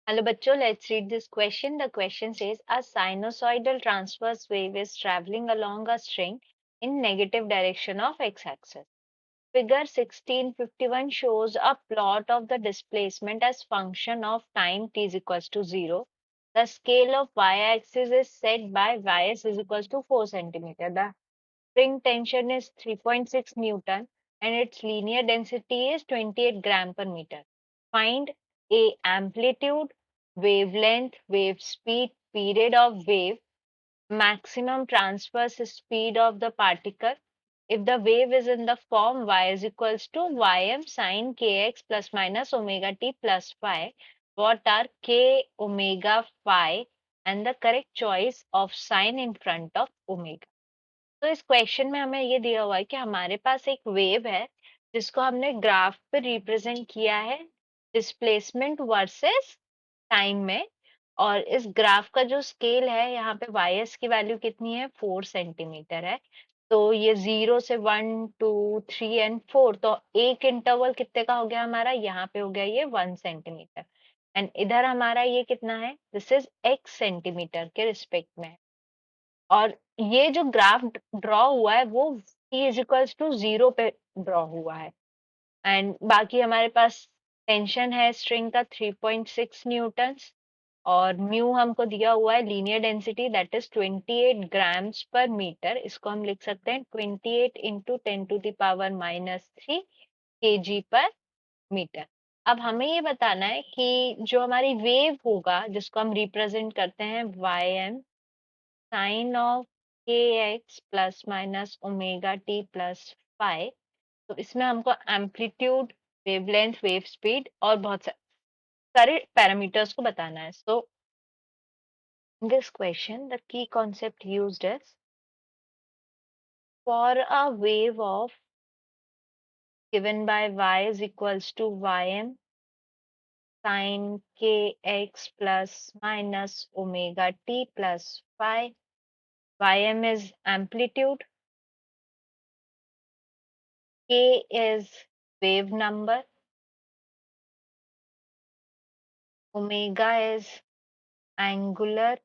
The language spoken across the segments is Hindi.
Hello bachcho, let's read this question. The question says a sinusoidal transverse wave is traveling along a string in negative direction of x-axis. Figure 1651 shows a plot of the displacement as function of time t is equals to 0. The scale of y-axis is set by ys is equals to 4 centimeter. The spring tension is 3.6 Newton and its linear density is 28 gram per meter. Find A amplitude, wavelength, wave speed, period of wave, maximum transverse speed of the particle. If the wave is in the form y is equals to ym sine kx plus minus omega t plus phi, what are k, omega, phi and the correct choice of sign in front of omega? तो इस क्वेश्चन में हमें ये दिया हुआ है कि हमारे पास एक वेव है जिसको हमने ग्राफ पे रिप्रेजेंट किया है डिस्प्लेसमेंट वर्सेस टाइम में। और इस ग्राफ का जो स्केल है यहाँ पे वाई की वैल्यू कितनी है 4 सेंटीमीटर है। तो ये 0 से 1 2 3 एंड 4, तो एक इंटरवल कितने का हो गया हमारा, यहाँ पे हो गया ये 1 सेंटीमीटर। एंड इधर हमारा ये कितना है, दिस इज x सेंटीमीटर के रिस्पेक्ट में है। और ये जो ग्राफ ड्रॉ हुआ है वो t इज इक्वल्स टू 0 पे ड्रॉ हुआ है। एंड बाकी हमारे पास टेंशन है स्ट्रिंग का 3.6 न्यूटन्स और म्यू हमको दिया हुआ है linear density that is 28 grams पर मीटर। इसको हम लिख सकते हैं 28 इंटू 10⁻³ kg पर मीटर। अब हमें ये बताना है कि जो हमारी वेव होगा जिसको हम रिप्रेजेंट करते हैं ym sine of kx plus minus omega T plus phi, तो इसमें हमको एम्पलीट्यूड, वेवलेंथ, वेव स्पीड और बहुत सारे पैरामीटर्स को बताना है। सो in this question the key concept used is for a wave of given by y is equals to ym sin kx plus minus omega t plus phi. Ym is amplitude, k is wave number, omega is angular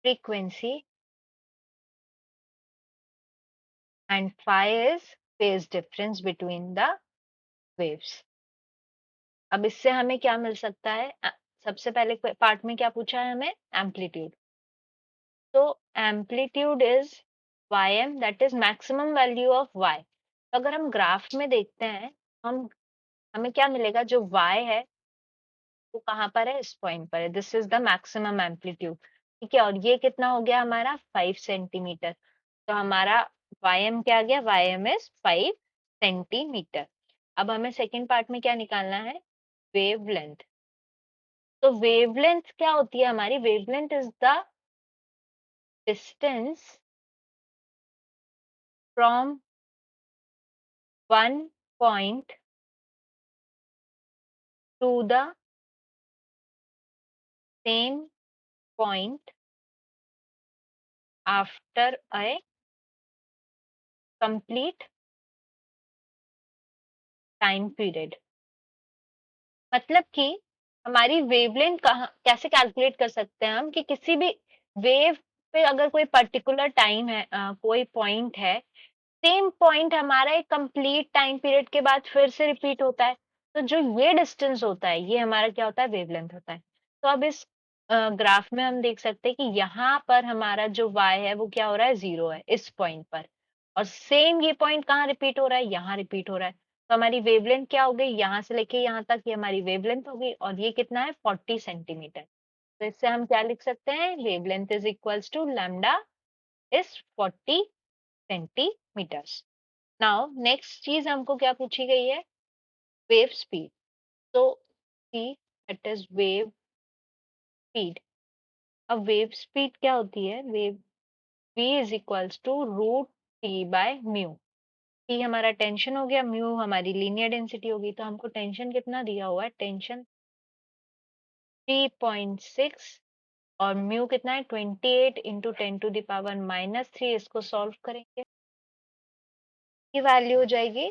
frequency and phi is phase difference between the waves. अब इससे हमें क्या मिल सकता है, सबसे पहले पार्ट में क्या पूछा है हमें, एम्पलीट्यूड। तो amplitude is ym that is maximum value of y। तो अगर हम ग्राफ में देखते हैं हम हमें क्या मिलेगा, जो y है वो कहाँ पर है, इस पॉइंट पर है, this is the maximum amplitude. ठीक है, और ये कितना हो गया हमारा 5 सेंटीमीटर। तो हमारा ym क्या आ गया, ym इज 5 सेंटीमीटर। अब हमें सेकेंड पार्ट में क्या निकालना है, वेवलेंथ। तो वेवलेंथ क्या होती है हमारी, wavelength is the distance from one point two the same point after a complete time period. मतलब कि हमारी वेवलेंथ कहाँ कैसे कैलकुलेट कर सकते हैं हम, कि किसी भी वेव पे अगर कोई पर्टिकुलर टाइम है, कोई पॉइंट है, सेम पॉइंट हमारा एक कंप्लीट टाइम पीरियड के बाद फिर से रिपीट होता है, तो जो ये डिस्टेंस होता है ये हमारा क्या होता है, वेवलेंथ होता है। तो अब इस ग्राफ में हम देख सकते हैं कि यहाँ पर हमारा जो y है वो क्या हो रहा है, 0 है इस पॉइंट पर, और सेम ये पॉइंट कहाँ रिपीट हो रहा है, यहाँ रिपीट हो रहा है। तो हमारी वेवलेंथ क्या हो गई, यहाँ से लेके यहाँ तक ये हमारी वेवलेंथ हो गई, और ये कितना है 40 सेंटीमीटर। तो इससे हम क्या लिख सकते हैं, wavelength is equals to lambda is 40 centimetres. Now next चीज हमको क्या पूछी गई है, वेव स्पीड। तो C that is wave speed. अब वेव स्पीड क्या होती है, wave v is equals to root T by mu. T हमारा टेंशन हो गया, म्यू हमारी लीनियर डेंसिटी होगी। तो हमको टेंशन कितना दिया हुआ है, टेंशन 3.6 और म्यू कितना है 28 इंटू 10⁻³ इसको सॉल्व करेंगे, की वैल्यू हो जाएगी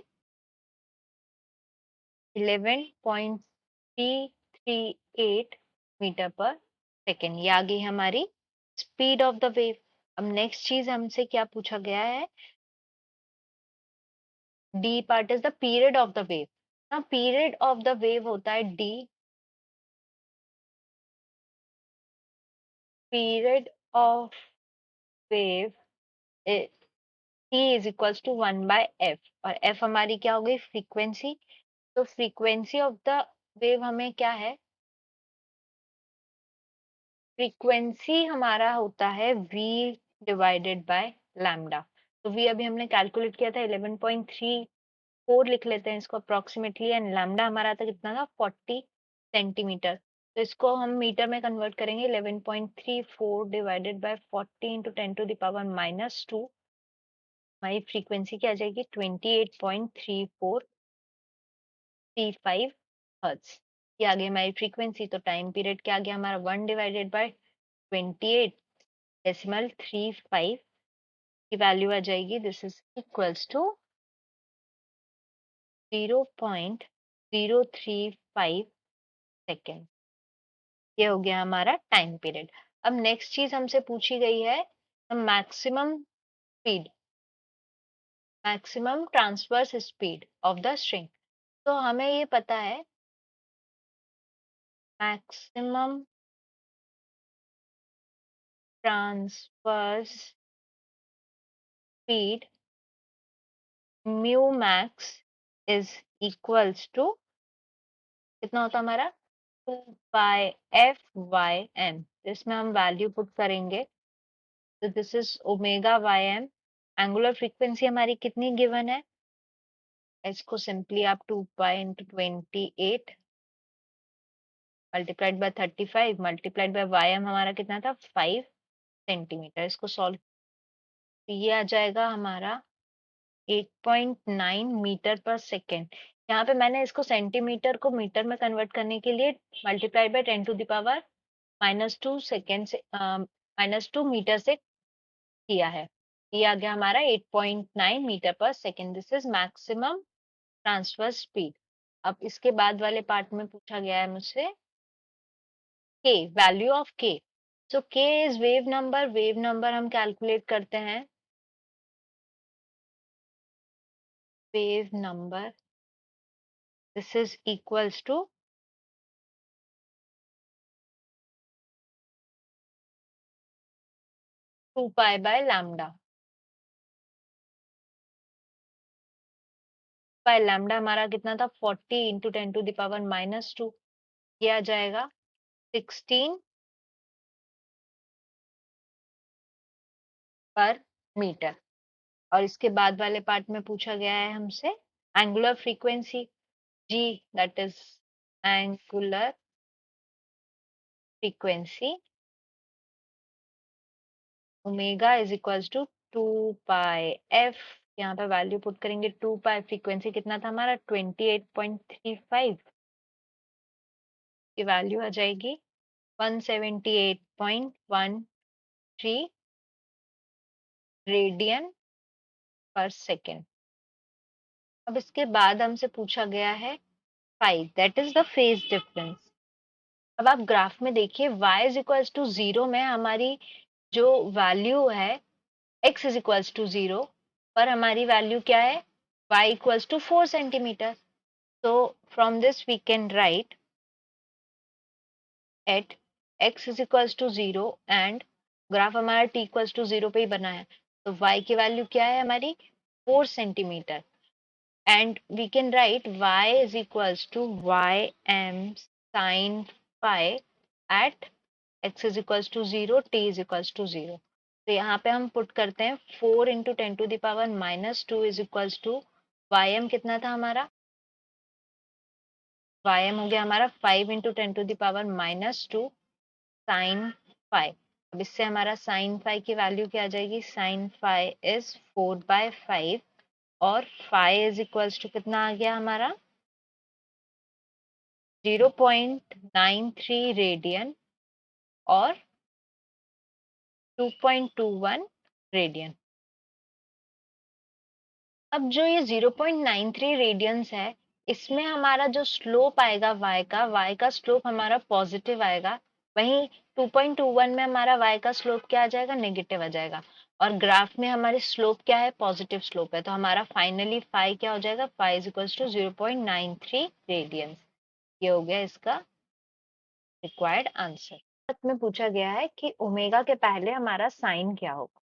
11.33 38 मीटर पर सेकेंड। ये आ गई हमारी स्पीड ऑफ द वेव। अब नेक्स्ट चीज हमसे क्या पूछा गया है, D part is the period of the wave. ना पीरियड ऑफ द वेव होता है D, period of wave T is equals to 1/f, और f हमारी क्या हो गई, फ्रीक्वेंसी। तो फ्रीक्वेंसी ऑफ द वेव हमें क्या है, फ्रीक्वेंसी हमारा होता है v डिवाइडेड बाय लैम्डा। तो v अभी हमने कैलकुलेट किया था 11.34, लिख लेते हैं इसको अप्रोक्सीमेटली, एंड लैम्डा हमारा था कितना था, 40 सेंटीमीटर। तो इसको हम मीटर में कन्वर्ट करेंगे, 11.34 डिवाइडेड बाय 40 इंटू 10⁻⁻²। हमारी फ्रीक्वेंसी क्या आ जाएगी, 28.3435 हर्ट्ज। ये आ गई हमारी फ्रीक्वेंसी। तो टाइम पीरियड क्या आ गया हमारा, 1 डिवाइडेड बाय 28.35 की वैल्यू आ जाएगी, this is equals to 0.035 second. ये हो गया हमारा टाइम पीरियड। अब नेक्स्ट चीज हमसे पूछी गई है maximum speed, maximum transverse speed of the string. तो हमें ये पता है maximum transverse speed mu max is equals to कितना होता है हमारा, 2πf/m। इसमें हम वैल्यू पुट करेंगे, तो this is ω/m। Angular frequency हमारी कितनी गिवन है, इसको सिंपली आप 2π into 28 multiplied by 35 multiplied by Y हमारा कितना था, 5 सेंटीमीटर। इसको सॉल्व, ये आ जाएगा हमारा 8.9 मीटर पर सेकेंड। यहाँ पे मैंने इसको सेंटीमीटर को मीटर में कन्वर्ट करने के लिए मल्टीप्लाई बाय 10⁻⁻² सेकेंड से -2 मीटर से किया है। ये आ गया हमारा 8.9 मीटर पर second. This is maximum transfer speed. अब इसके बाद वाले पार्ट में पूछा गया है मुझसे k, value of k। So k is wave number. Wave number हम कैलकुलेट करते हैं, wave number this is equals to 2π/λ। By lambda हमारा कितना था, 40 इंटू 10⁻⁻²। ये आ जाएगा 16 पर मीटर। और इसके बाद वाले पार्ट में पूछा गया है हमसे angular frequency g, that is angular frequency omega is equals to 2πf। यहाँ पे वैल्यू पुट करेंगे, 2π फ्रीक्वेंसी कितना था हमारा, 28.35 की वैल्यू आ जाएगी 178.13 रेडियन पर सेकेंड। अब इसके बाद हमसे पूछा गया है phi, that is the phase difference. अब आप ग्राफ में देखिए, y इज इक्वल्स टू 0 में हमारी जो वैल्यू है x इज इक्वल्स टू 0 पर हमारी वैल्यू क्या है, y equals to 4 centimetre. so from this we can write at x is equals to 0 and graph हमारा t इक्वल्स टू 0 पे ही बना है, तो y की वैल्यू क्या है हमारी, 4 centimetre. and we can write y is equals to ym sin phi at x is equals to 0, t is equals to 0। तो यहाँ पे हम पुट करते हैं 4 into 10⁻⁻² is equals to ym कितना था हमारा, ym हो गया हमारा 5 इंटू 10⁻⁻² साइन फाई। अब इससे हमारा साइन फाई की वैल्यू क्या आ जाएगी, साइन फाई इज 4/5 और फाई इज इक्वल्स टू कितना आ गया हमारा, 0.93 रेडियन और 2.21 रेडियन। अब जो ये 0.93 रेडियंस है, इसमें हमारा जो स्लोप आएगा y का स्लोप हमारा पॉजिटिव आएगा। वहीं 2.21 में हमारा y का स्लोप क्या आ जाएगा, नेगेटिव आ जाएगा। और ग्राफ में हमारी स्लोप क्या है, पॉजिटिव स्लोप है। तो हमारा फाइनली फाई क्या हो जाएगा, phi is equal to 0.93 radians. ये हो गया इसका रिक्वायर्ड आंसर। में पूछा गया है कि ओमेगा के पहले हमारा साइन क्या होगा।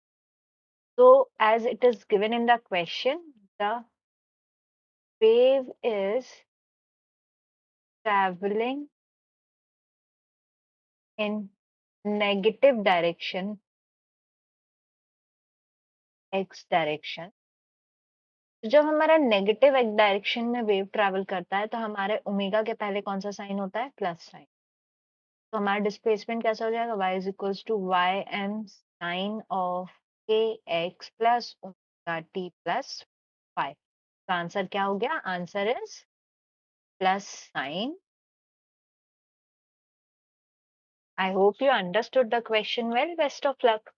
तो as it is given in the question, the wave is traveling in negative direction, x direction. जब हमारा नेगेटिव x डायरेक्शन में वेव ट्रैवल करता है तो हमारे ओमेगा के पहले कौन सा साइन होता है, प्लस साइन। तो हमारा डिस्प्लेसमेंट कैसा हो जाएगा, y is equals to Y M sine of K X plus omega T plus five. तो आंसर क्या हो गया, answer is plus sine. I hope you understood the question well. Best of luck.